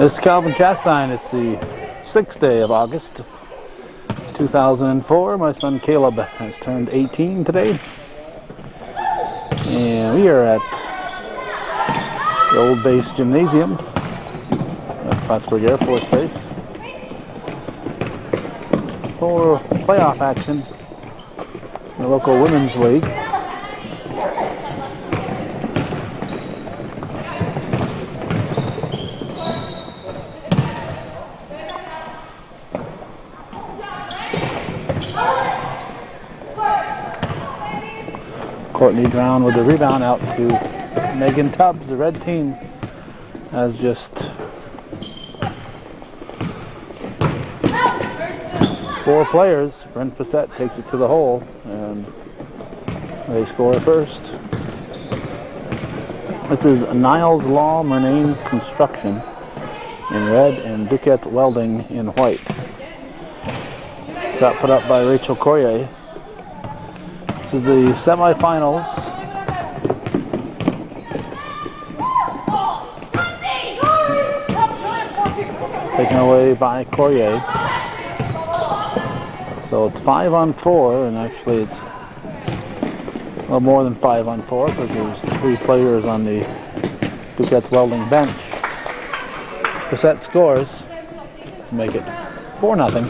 This is Calvin Castine. It's the 6th day of August, 2004. My son Caleb has turned 18 today. And we are at the Old Base Gymnasium at Plattsburgh Air Force Base for playoff action in the local women's league. Courtney Brown with the rebound out to Megan Tubbs. The red team has just 4 players. Brent Facette takes it to the hole and they score first. This is Niles Law Marine Construction in red and Duquette Welding in white. Got put up by Rachel Courier. This is the semifinals. Taken away by Courier. So it's 5-on-4, and actually it's a little more than 5-on-4 because there's 3 players on the Duquette's Welding bench. Cassette scores to make it 4-0.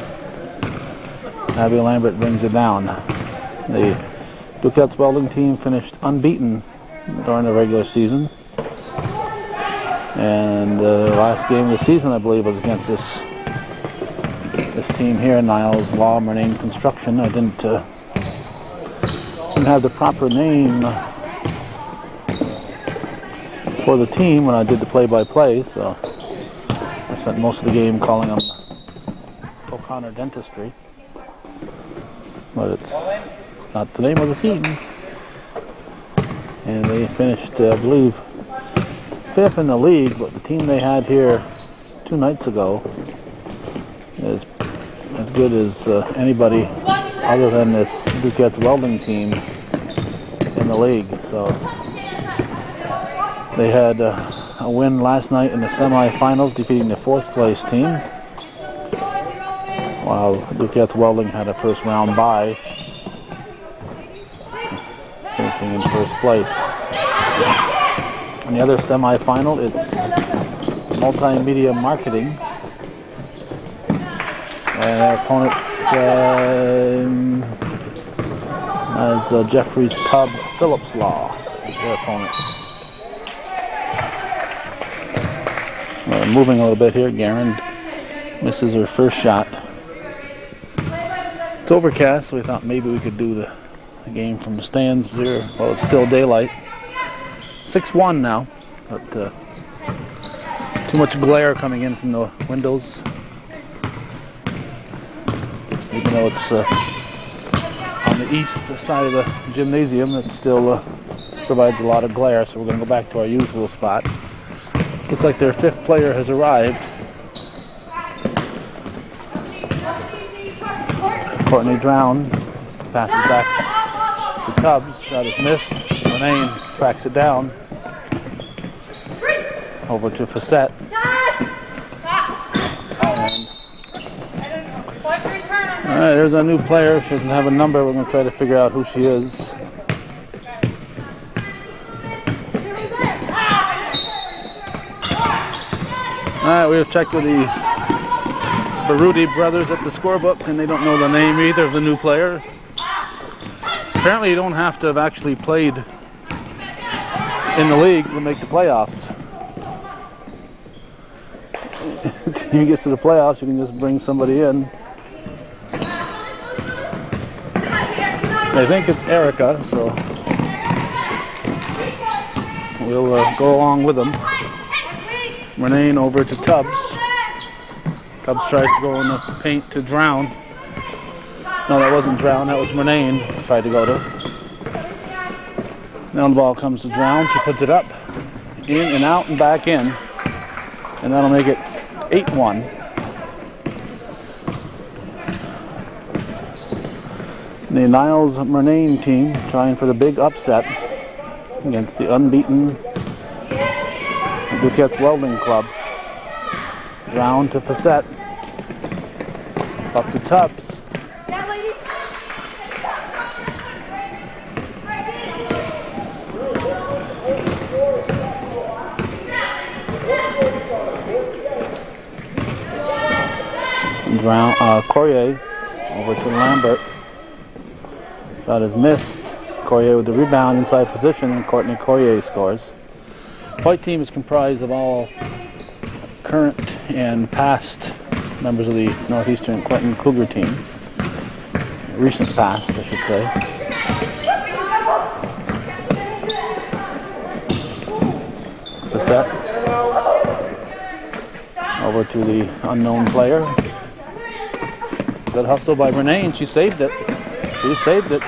Abby Lambert brings it down. The Duquette's Welding team finished unbeaten during the regular season. And the last game of the season, I believe, was against this team here, Niles Law Marine Construction. I didn't have the proper name for the team when I did the play-by-play, so I spent most of the game calling them O'Connor Dentistry. But it's not the name of the team. And they finished, I believe, 5th in the league, but the team they had here 2 nights ago is as good as anybody other than this Duquette's Welding team in the league. So they had a win last night in the semifinals, defeating the 4th place team, while Duquette's Welding had a first round bye, finishing in 1st place. In the other semifinal, it's multimedia marketing. And their opponents as Jeffries Pub Phillips Law is their opponents. Moving a little bit here, Guerin misses her first shot. It's overcast, so we thought maybe we could do the game from the stands here while it's still daylight. 6-1 now, but too much glare coming in from the windows. Even though it's on the east side of the gymnasium, it still provides a lot of glare, so we're going to go back to our usual spot. Looks like their 5th player has arrived. Courtney Brown passes back to Tubbs. Shot is missed. Renee tracks it down. Over to Facette. Alright, there's our new player. She doesn't have a number. We're going to try to figure out who she is. Alright, we have checked with the Baruti brothers at the scorebook, and they don't know the name either of the new player. Apparently you don't have to have actually played in the league to make the playoffs. If the team gets to the playoffs, you can just bring somebody in. I think it's Erica, so we'll go along with them. Renee over to Tubbs. Tubbs tries to go in the paint to Drown. No, that wasn't Drown, that was Renee tried to go to. Now the ball comes to Drown. She puts it up, in and out and back in. And that'll make it 8-1. The Niles Murnane team trying for the big upset against the unbeaten Duquette's Welding Club. Round to Facette. Up to Tubbs. Courier over to Lambert. Shot is missed. Courier with the rebound inside position, and Courtney Courier scores. White team is comprised of all current and past members of the Northeastern Clinton Cougar team. Recent past, I should say. Facette. Over to the unknown player. Good hustle by Renee, and she saved it. She saved it.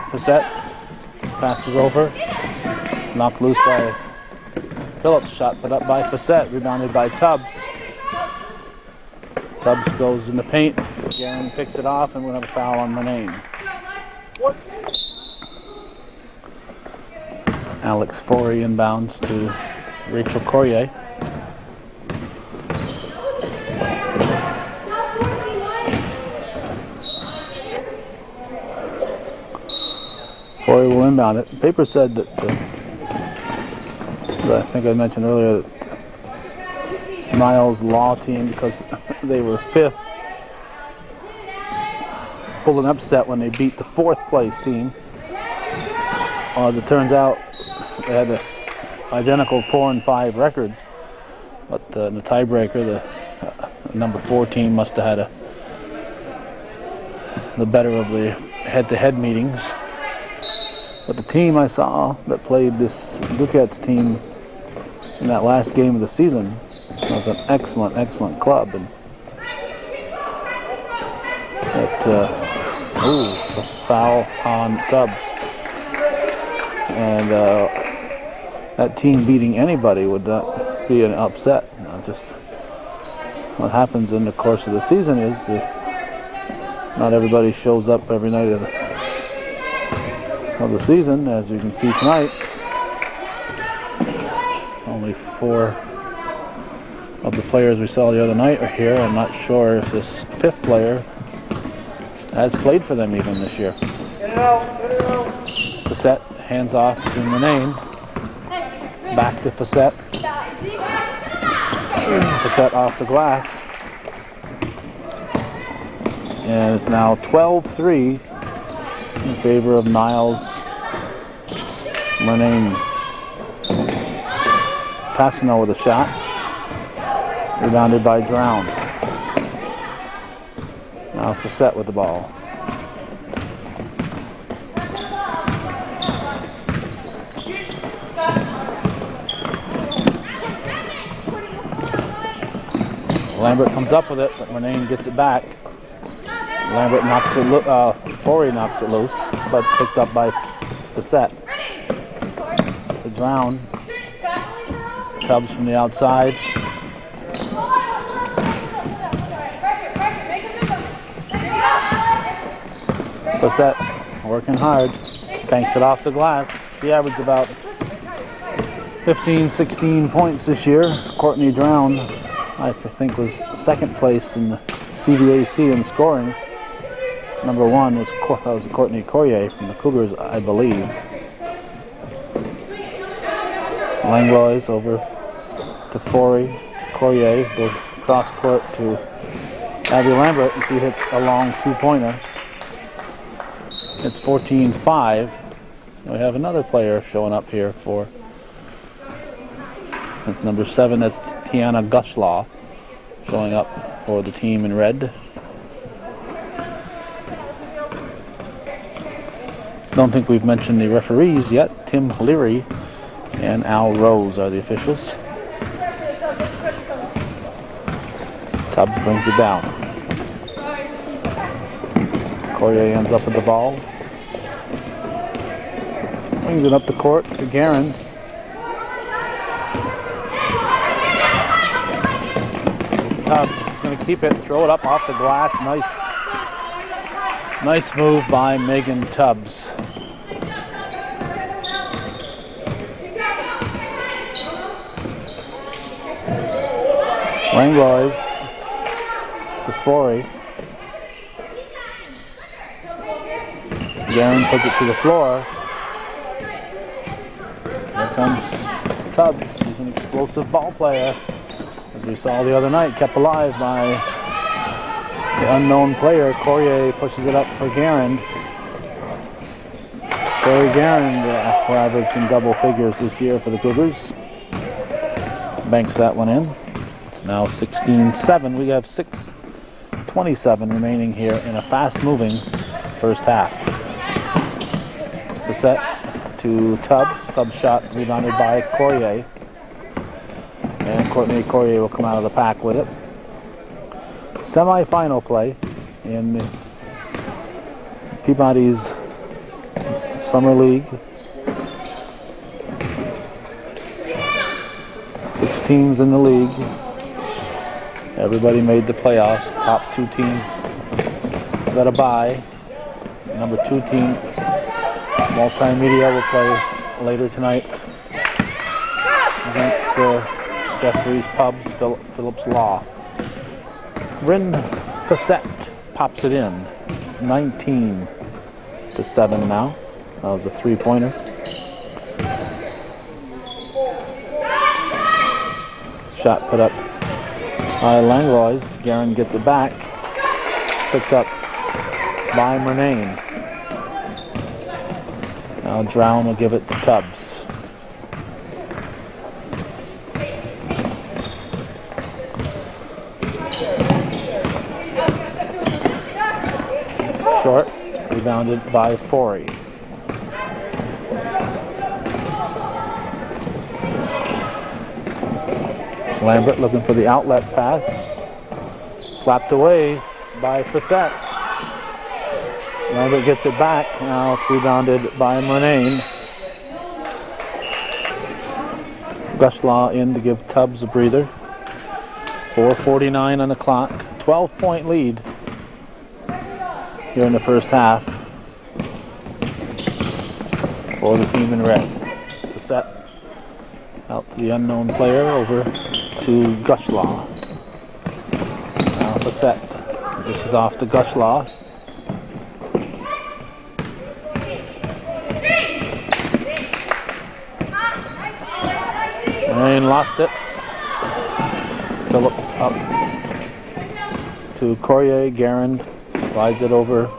Facette passes over. Knocked loose by Phillips. Shot put up by Facette. Rebounded by Tubbs. Tubbs goes in the paint. Garen picks it off, and we'll have a foul on Renee. Alex Forey inbounds to Rachel Courier. Forey will inbound it. The paper said that, I think I mentioned earlier, that it's Niles' law team, because they were 5th, pulled an upset when they beat the 4th place team. Well, as it turns out, they had the identical 4-5 records, but in the tiebreaker, the number 4 team must have had the better of the head-to-head meetings. But the team I saw that played this Duquette's team in that last game of the season was an excellent, excellent club. And a foul on Tubbs. And that team beating anybody would not be an upset. You know, just what happens in the course of the season is not everybody shows up every night of the season, as you can see tonight. Only 4 of the players we saw the other night are here. I'm not sure if this 5th player has played for them even this year. Facette hands off to Renee. Back to Facette. Facette off the glass. And it's now 12-3 in favor of Niles. Renee Passano with a shot. Rebounded by Drown. Now Facette with the ball. Lambert comes up with it, but Renee gets it back. Lambert knocks it loose. Forey knocks it loose, but it's picked up by Facette. The Drown. Tubbs from the outside. Facette working hard. Banks it off the glass. She averaged about 15, 16 points this year. Courtney Drown, I think, was 2nd place in the CVAC in scoring. Number 1 was Courtney Courier from the Cougars, I believe. Langlois over to Forey. Courier goes cross court to Abby Lambert, and she hits a long 2-pointer. It's 14-5. We have another player showing up here for. It's number 7. That's Tiana Gushlaw showing up for the team in red. Don't think we've mentioned the referees yet. Tim Leary and Al Rose are the officials. Tubbs brings it down. Courier ends up with the ball. Brings it up the court to Garen. Tubbs is going to keep it, throw it up off the glass. Nice move by Megan Tubbs. Langlois to Flory. Guerin puts it to the floor. Here comes Tubbs. He's an explosive ball player. As we saw the other night, kept alive by the unknown player. Courier pushes it up for Guerin. Corey Guerin, we're averaging double figures this year for the Cougars. Banks that one in. It's now 16-7. We have 6:27 remaining here in a fast-moving first half. The set to Tubbs. Tubbs shot rebounded by Courier. And Courtney Courier will come out of the pack with it. Semi-final play in Peabody's Summer League. 6 teams in the league. Everybody made the playoffs. Top 2 teams got a bye. Number 2 team, Multimedia, will play later tonight against Jeffrey's Pubs, Phillips Law. Bryn Facette pops it in. It's 19-7 now. That was a 3-pointer. Shot put up by Langlois. Guerin gets it back. Picked up by Murnane. Now Drown will give it to Tubbs. Short. Rebounded by Forey. Lambert looking for the outlet pass. Slapped away by Facette. Lambert gets it back. Now it's rebounded by Murnane. Gushlaw in to give Tubbs a breather. 4:49 on the clock. 12-point lead here in the first half for the team in red. Facette out to the unknown player, over to Gushlaw. Now Facette. This is off to Gushlaw. Murnane lost it. Phillips up to Courier. Guerin slides it over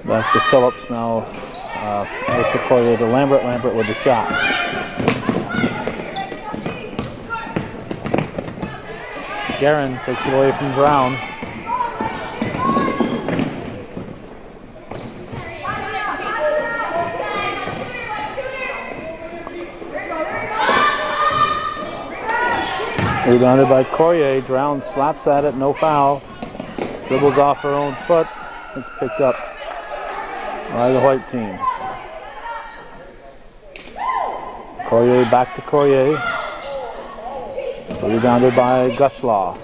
back to Phillips. Now it's a Courier to Lambert. Lambert with the shot. Guerin takes it away from Drown. Rebounded by Courier. Drown slaps at it, no foul. Dribbles off her own foot. It's picked up by the white team. Courier back to Courier. Rebounded by Gushlaw.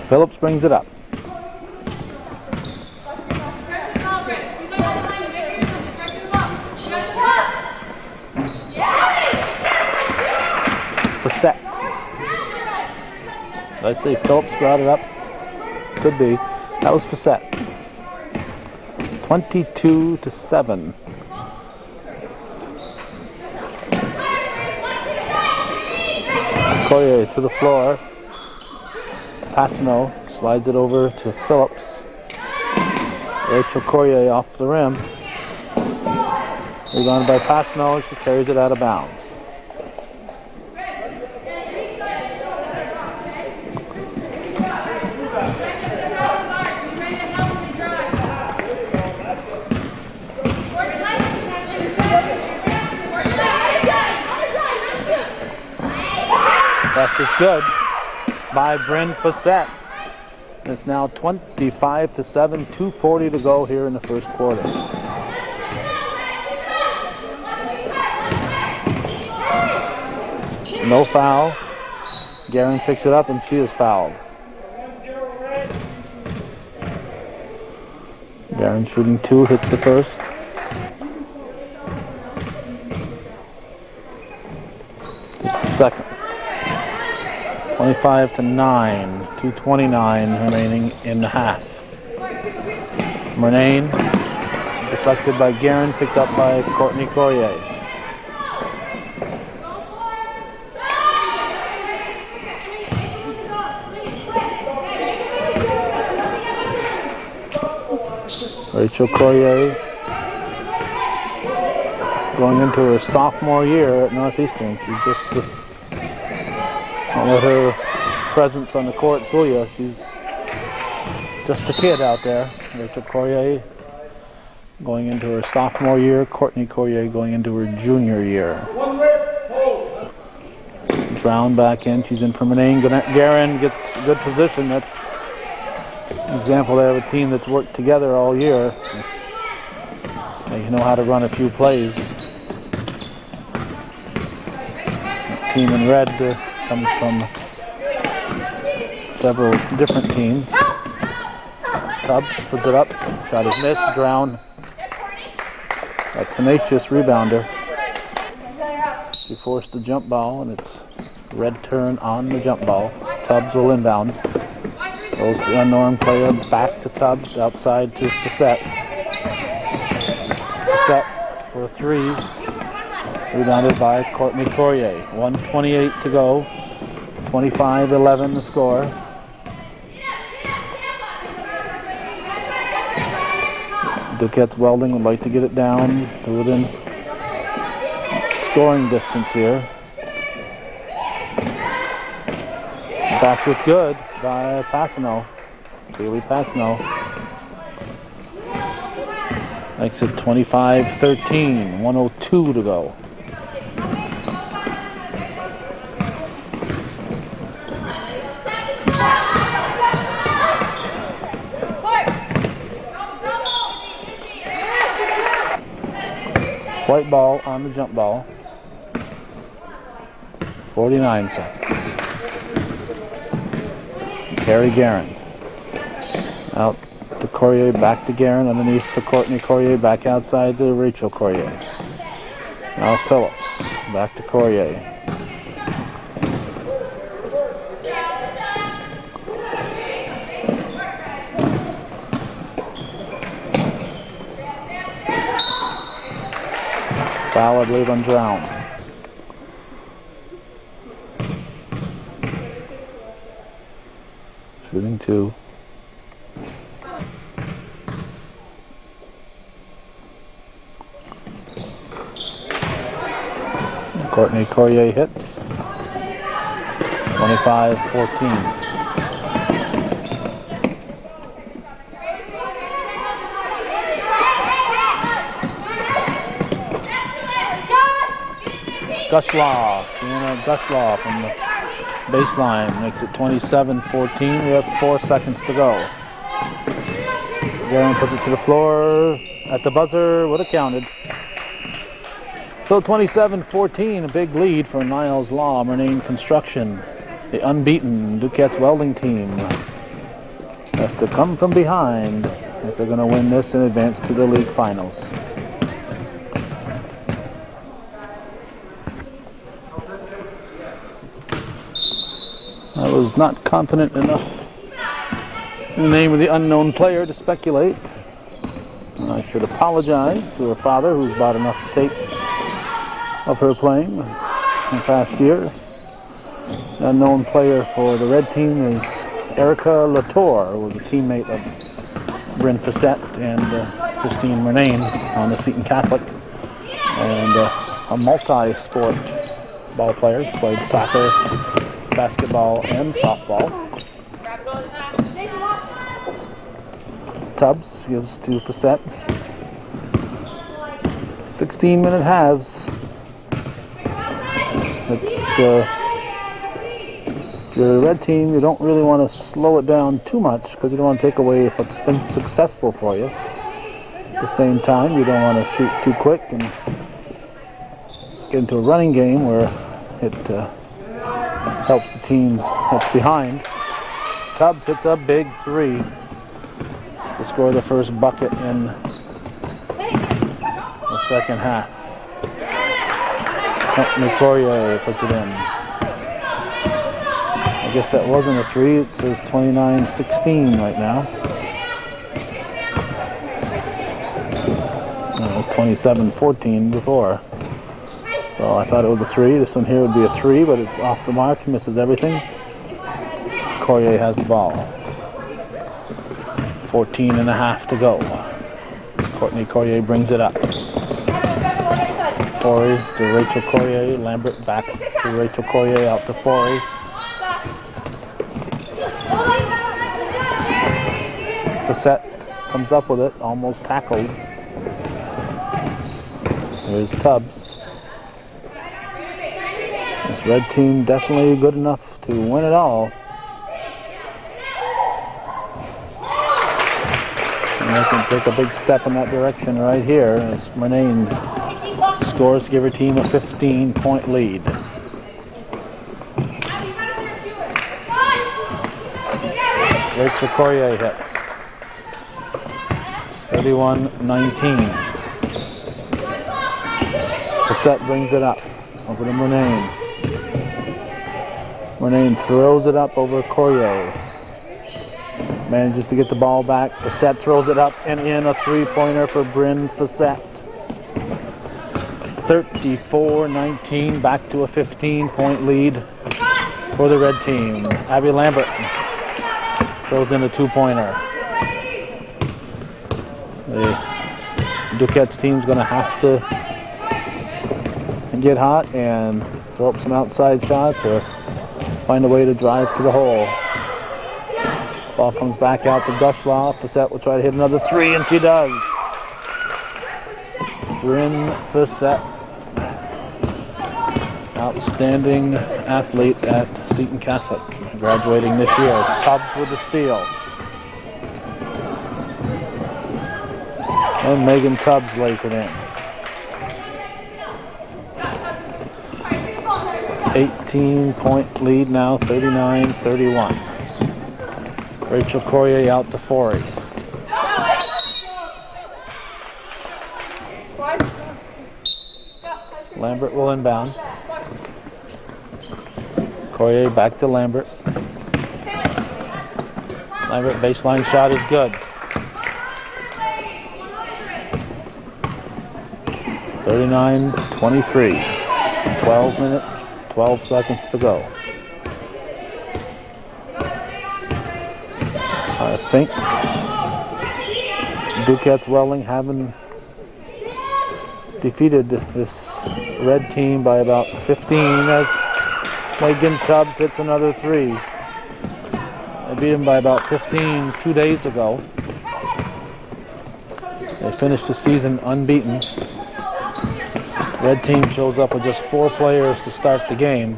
Phillips brings it up. Facette. Did I say Phillips brought it up? Could be. That was Facette. 22-7. Courier to the floor. Passano slides it over to Phillips. Rachel Courier off the rim. Rebounded by Passano. She carries it out of bounds. That's just good by Bryn Facette. It's now 25-7, 2:40 to go here in the first quarter. No foul. Guerin picks it up and she is fouled. Guerin shooting 2, hits the first. second. 25-9, 2:29 remaining in the half. Murnane deflected by Guerin, picked up by Courtney Courier. Rachel Courier going into her sophomore year at Northeastern. She's just, don't let her presence on the court fool you. She's just a kid out there. Rachel Courier going into her sophomore year. Courtney Courier going into her junior year. Brown back in. She's in for Murnane. Guerin gets good position. That's an example there of a team that's worked together all year. They know how to run a few plays. The team in red comes from several different teams. Tubbs puts it up. Shot is missed. Drown. A tenacious rebounder. She forced the jump ball, and it's red turn on the jump ball. Tubbs will inbound. Goes the unknown player back to Tubbs, outside to Facette. Facette for three. Rebounded by Courtney Courier. 1:28 to go. 25-11 the score. Duquette's Welding would like to get it down to within scoring distance here. The basket's good by Passano. Kaylee Passano. Makes it 25-13, 1:02 to go. White ball on the jump ball. 49 seconds. Carrie Guerin. Out to Courier, back to Guerin, underneath to Courtney Courier, back outside to Rachel Courier. Now Phillips, back to Courier. Foul, I believe, on Drown. Shooting two. Courtney Courier hits. 25-14. Guslaw, Sienna Guslaw from the baseline makes it 27-14. We have 4 seconds to go. Guerin puts it to the floor at the buzzer. Would have counted. So 27-14, a big lead for Niles Law, Murnane Construction. The unbeaten Duquette's Welding team has to come from behind if they're going to win this and advance to the league finals. I was not confident enough in the name of the unknown player to speculate. I should apologize to her father, who's bought enough tapes of her playing in the past year. The unknown player for the red team is Erica Latour, who was a teammate of Bryn Facette and Christine Murnane on the Seton Catholic, and a multi-sport ball player. She played soccer, basketball, and softball. Tubbs gives to Facette. 16-minute halves. If you're a red team, you don't really want to slow it down too much because you don't want to take away what's been successful for you. At the same time, you don't want to shoot too quick and get into a running game where it helps the team that's behind. Tubbs hits a big three to score the first bucket in the second half. Courtney Courier puts it in. guess that wasn't a 3. It says 29-16 right now. It was 27-14 before. So I thought it was a 3. This one here would be a 3, but it's off the mark. Misses everything. Corrier has the ball. 14.5 to go. Courtney Corrier brings it up. Forey to Rachel Corrier. Lambert back to Rachel Corrier, out to Forey. Facette comes up with it, almost tackled. Here's Tubbs. This red team definitely good enough to win it all. And they can take a big step in that direction right here as Murnane scores to give her team a 15-point lead. Rachel Corrier hits. 31-19. Facette brings it up over to Murnane. Murnane throws it up over Corrier. Manages to get the ball back. Facette throws it up and in, a 3-pointer for Bryn Facette. 34-19, back to a 15-point lead for the red team. Abby Lambert throws in a 2-pointer. The Duquette's team's going to have to get hot and throw up some outside shots or find a way to drive to the hole. Ball comes back out to Gushlaw. Facette will try to hit another 3, and she does. Bryn Facette, outstanding athlete at Seton Catholic, graduating this year. Tubbs with the steal. And Megan Tubbs lays it in. 18-point lead now, 39-31. Rachel Corrier out to Forey. Lambert will inbound. Corrier back to Lambert. Lambert baseline shot is good. 39-23. 12 minutes, 12 seconds to go. I think Duquette's Welling having defeated this red team by about 15 as Megan Tubbs hits another 3. They beat him by about 15 2 days ago. They finished the season unbeaten. Red team shows up with just 4 players to start the game.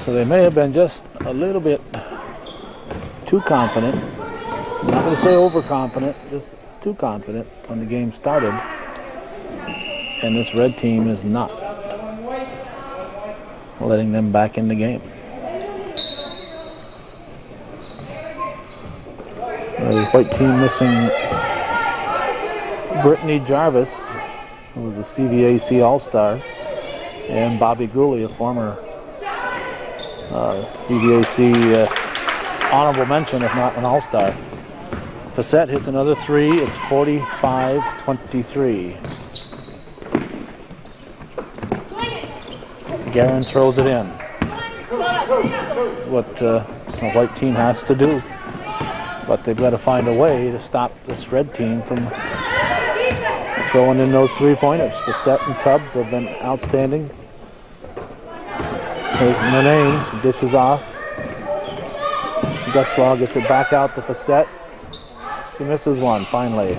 So they may have been just a little bit too confident. I'm not going to say overconfident, just too confident when the game started. And this red team is not letting them back in the game. The white team missing Brittany Jarvis, who was a CVAC All-Star, and Bobby Gooley, a former CVAC honorable mention, if not an All-Star. Facette hits another 3. It's 45-23. Guerin throws it in. What the white team has to do. But they've got to find a way to stop this red team from throwing in those 3-pointers. Facette and Tubbs have been outstanding. There's Murnane. She dishes off. Gushlaw gets it back out to Facette. She misses one, finally.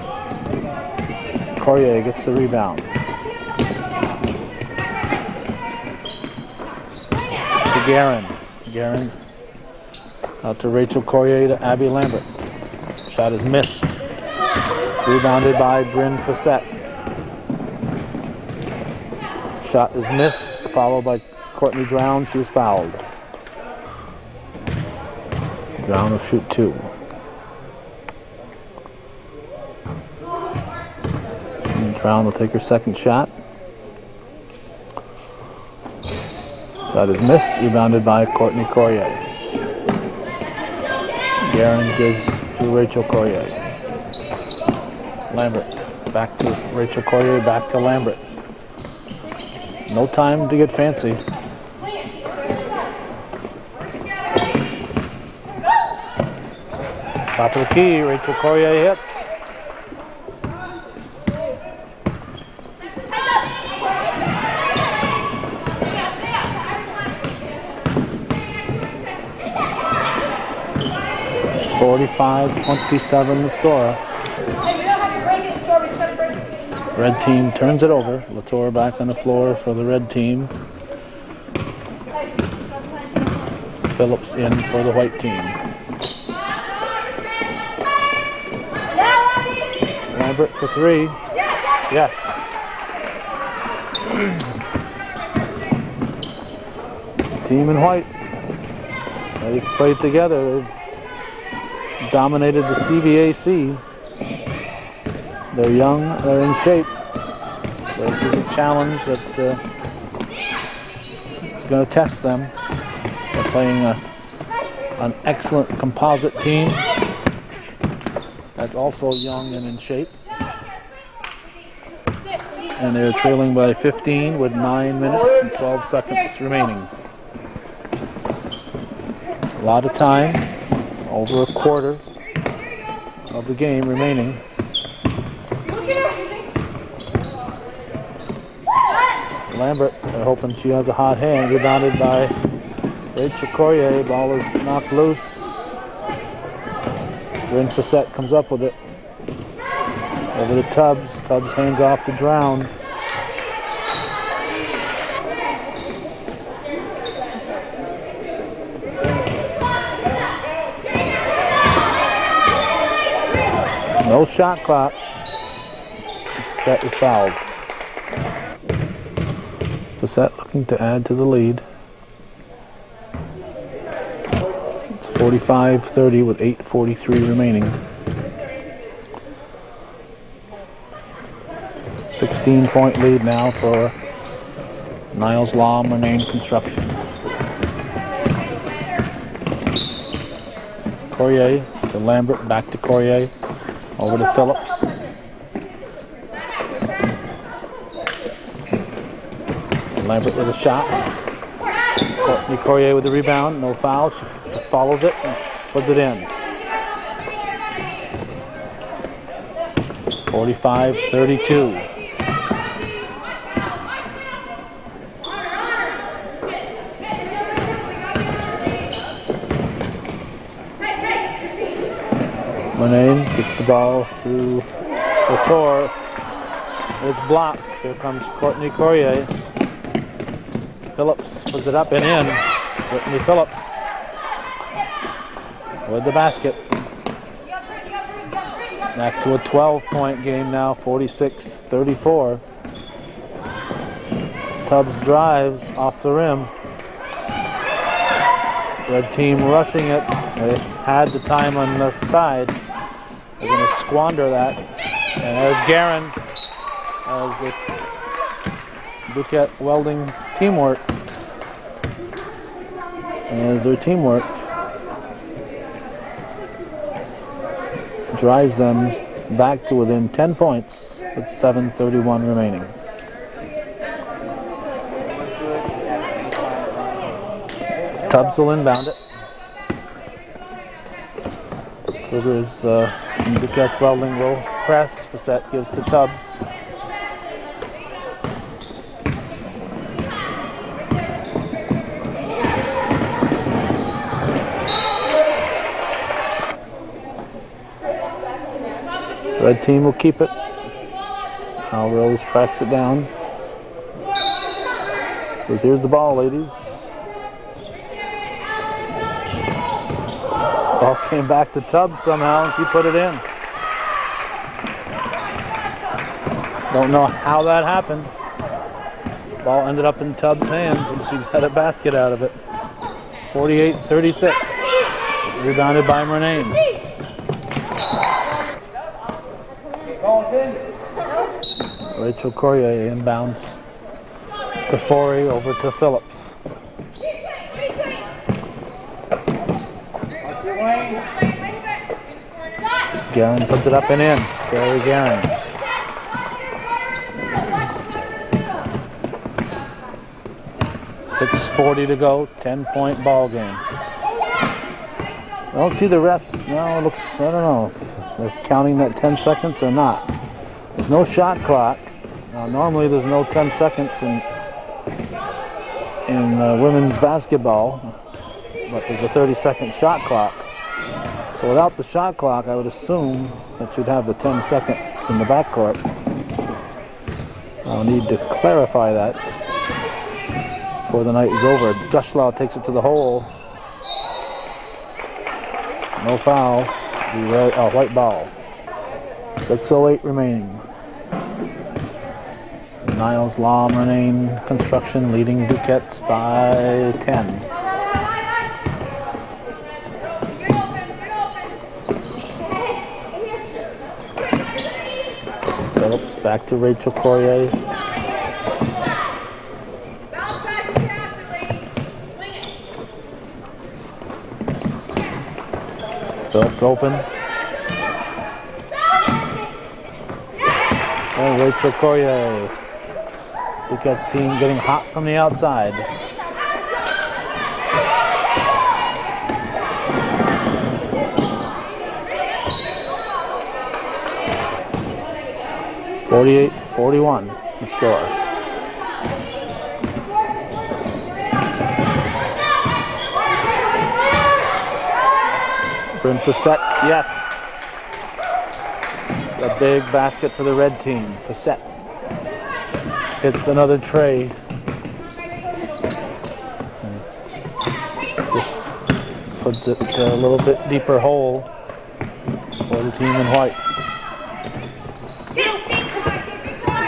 Corrier gets the rebound. To Guerin. Guerin out to Rachel Corrier to Abby Lambert. Shot is missed. Rebounded by Bryn Facette. Shot is missed, followed by Courtney Drown. She is fouled. Drown will shoot 2. And Drown will take her second shot. That is missed, rebounded by Courtney Corrier. Guerin gives to Rachel Corrier. Lambert, back to Rachel Corrier, back to Lambert. No time to get fancy. Top of the key, Rachel Corrier hits. (45-27) the score. Red team turns it over. Latour back on the floor for the red team. Phillips in for the white team. Lambert for three. Yes. Team in white. They've played together. They've dominated the CVAC. They're young, they're in shape. So this is a challenge that is going to test them. They're playing an excellent composite team that's also young and in shape. And they're trailing by 15 with 9 minutes and 12 seconds remaining. A lot of time, over a quarter of the game remaining. Lambert, they're hoping she has a hot hand, rebounded by Rachel Corrier. Ball is knocked loose. Bryn Facette comes up with it. Over to Tubbs. Tubbs hands off to Drown. No shot clock. Facette is fouled. Facette looking to add to the lead. It's 45-30 with 8:43 remaining. 16-point lead now for Niles Law Murnane Construction. Corrier to Lambert, back to Corrier, over to Phillips. Lambert with a shot. Courtney Corrier with the rebound. No foul. She follows it and puts it in. 45-32. Murnane gets the ball to Latour. It's blocked. Here comes Courtney Corrier. Phillips puts it up and in. Whitney Phillips with the basket. Back to a 12-point game now, 46-34. Tubbs drives off the rim. Red team rushing it. They had the time on their side. They're going to squander that. And there's Guerin as the Duquette Welding teamwork. As their teamwork drives them back to within 10 points with 7:31 remaining. Tubbs will inbound it. Cougars Duquette's Welding will press. Facette gives to Tubbs. Red team will keep it. Now Rose tracks it down. Because here's the ball, ladies. Ball came back to Tubbs somehow and she put it in. Don't know how that happened. Ball ended up in Tubbs' hands and she got a basket out of it. 48-36. Rebounded by Murnane. Rachel Corrier inbounds to Forey, over to Phillips. Guerin puts it up and in. Carey Guerin. .6:40 to go, 10-point ball game. I don't see the refs. No, it looks, I don't know if they're counting that 10 seconds or not. There's no shot clock. Now, normally there's no 10 seconds in women's basketball, but there's a 30-second shot clock. So without the shot clock, I would assume that you'd have the 10 seconds in the backcourt. I'll need to clarify that before the night is over. Guslaw takes it to the hole. No foul. White ball. 6:08 remaining. Niles Law Marine Construction leading Duquette by 10. Phillips back to Rachel Courier. Phillips open. And Rachel Courier. Duquette's team getting hot from the outside. .48-41 the score. Bryn Facette, yes. A big basket for the red team. Facette hits another tray. Just puts it a little bit deeper hole for the team in white.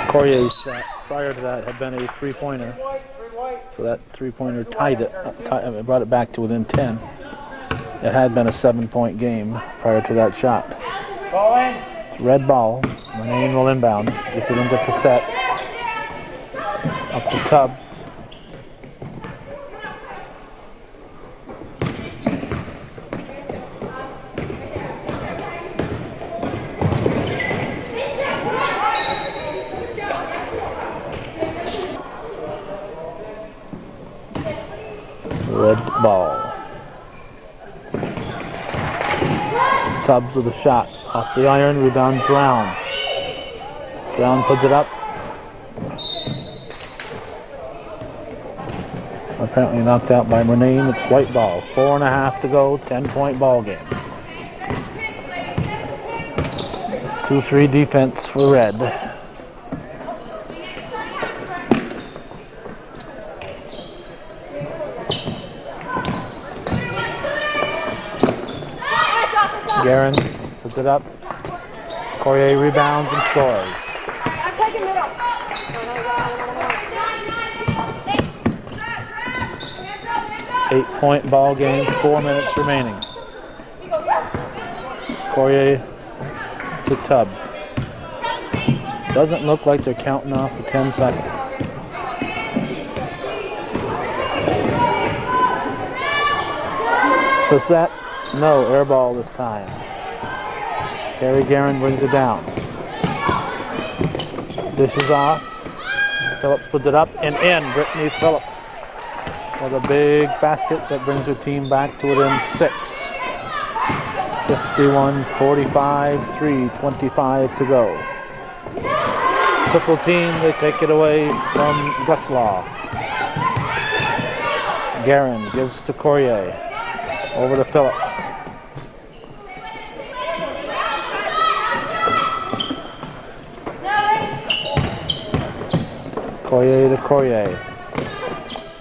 Courier's shot prior to that had been a three-pointer, so that three-pointer tied it, brought it back to within 10. It had been a 7-point game prior to that shot. Red ball. Renane will inbound. Gets it into Facette. Up to Tubbs. Red ball. Tubbs with a shot. Off the iron, rebound Drown. Drown puts it up. Apparently knocked out by Renane. It's white ball. 4.5 to go. 10-point ball game. 2-3 defense for red. Guerin puts it up. Courier rebounds and scores. 8-point ball game, 4 minutes remaining. Courier to Tubbs. Doesn't look like they're counting off the 10 seconds. Facette, no, air ball this time. Carey Guerin brings it down. Dishes off. Phillips puts it up and in. Brittany Phillips with a big basket that brings her team back to within 6. 51-45, 3:25 to go. Triple team, they take it away from Guslaw. Guerin gives to Courier. Over to Phillips. Courier to Courier.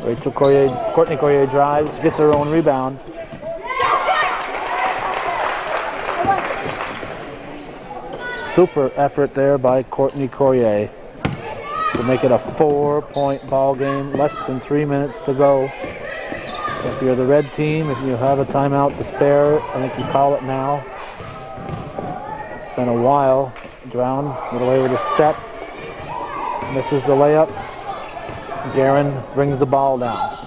Rachel Courier, Courtney Courier drives, gets her own rebound. Super effort there by Courtney Courier to make it a 4-point ball game. Less than 3 minutes to go. If you're the red team, if you have a timeout to spare, I think you call it now. It's been a while. Drown, little away with a step. Misses the layup. Guerin brings the ball down.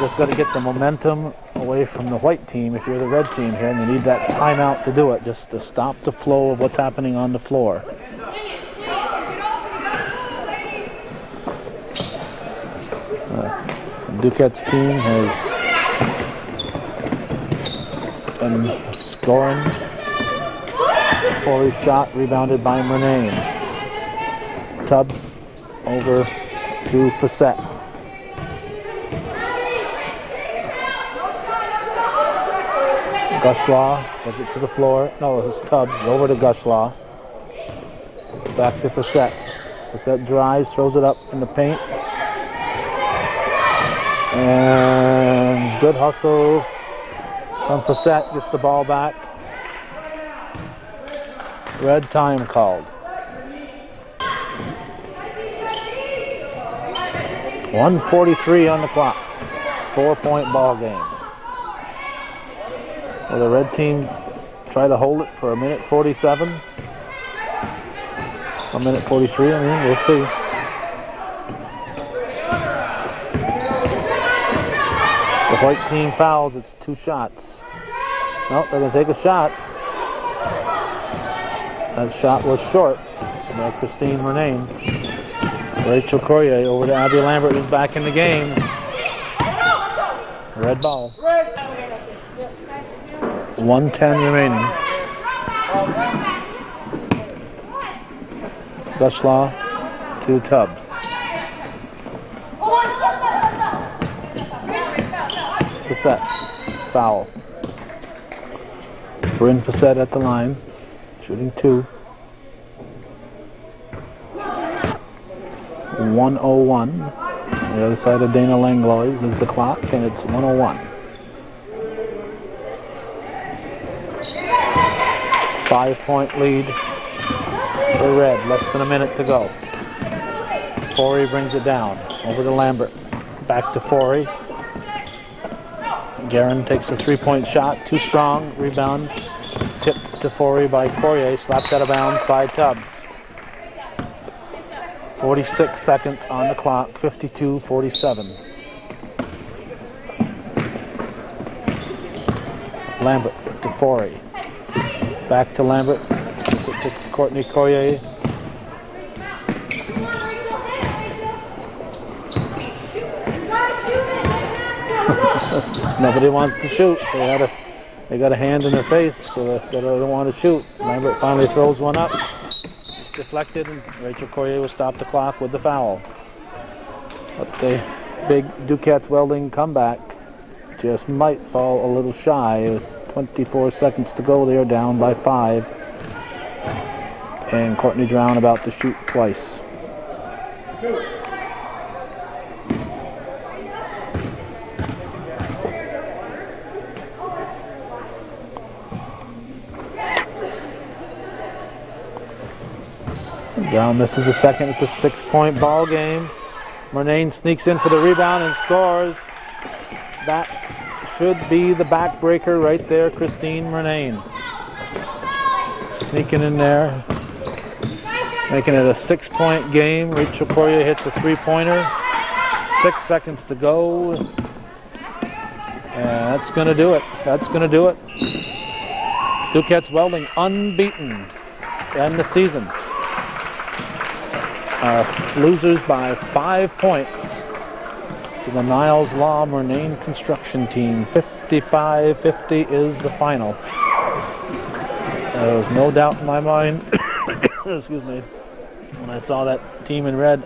just got to get the momentum away from the white team if you're the red team here, and you need that timeout to do it, just to stop the flow of what's happening on the floor. Duquette's team has been scoring. Forey's shot rebounded by Murnane. Tubbs over to Facette. Gushlaw gets it to the floor. No, it's Tubbs over to Gushlaw. Back to Facette. Facette drives, throws it up in the paint. And good hustle from Facette, gets the ball back. Red time called. 1:43 on the clock. 4-point ball game. Will the red team try to hold it for a minute 47? A minute 43, I mean, we'll see. The white team fouls, it's 2 shots. Nope, they're going to take a shot. That shot was short by Christine Murnane. Rachel Courier over to Abby Lambert, who's back in the game. Red ball. 1:10 remaining. Gushlaw to Tubbs. Facette, foul. Bryn Facette at the line, shooting 2. 1:01. The other side of Dana Langlois is the clock, and it's 1:01. 5-point lead for Red, less than a minute to go. Forey brings it down, over to Lambert, back to Forey. Guerin takes a 3-point shot, too strong, rebound, tipped to Forey by Courier, slapped out of bounds by Tubbs. 46 seconds on the clock, 52-47. Lambert to Forey. Back to Lambert, to Courtney Courier. Nobody wants to shoot. They got a hand in their face, so they don't want to shoot. Lambert finally throws one up. It's deflected, and Rachel Courier will stop the clock with the foul. But the big Duquette's Welding comeback just might fall a little shy. With 24 seconds to go, they are down by 5. And Courtney Drown about to shoot twice. Brown misses the second. It's a 6-point ball game. Murnane sneaks in for the rebound and scores. That should be the backbreaker right there, Christine Murnane. Sneaking in there. Making it a 6-point game. Rachel Courier hits a 3-pointer. 6 seconds to go. And that's going to do it. That's going to do it. Duquette's Welding unbeaten to end the season. Losers by 5 points to the Niles Law Murnane Construction Team. 55-50 is the final. There was no doubt in my mind, excuse me, when I saw that team in red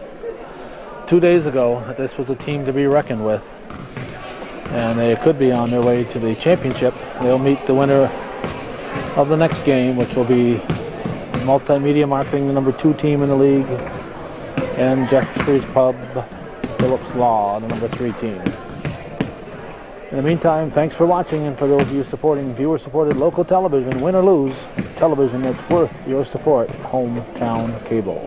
2 days ago, that this was a team to be reckoned with. And they could be on their way to the championship. They'll meet the winner of the next game, which will be Multimedia Marketing, the number 2 team in the league, and Jeffrey's Pub, Phillips Law, the number 3 team. In the meantime, thanks for watching, and for those of you supporting viewer-supported local television, win or lose, television that's worth your support, Hometown Cable.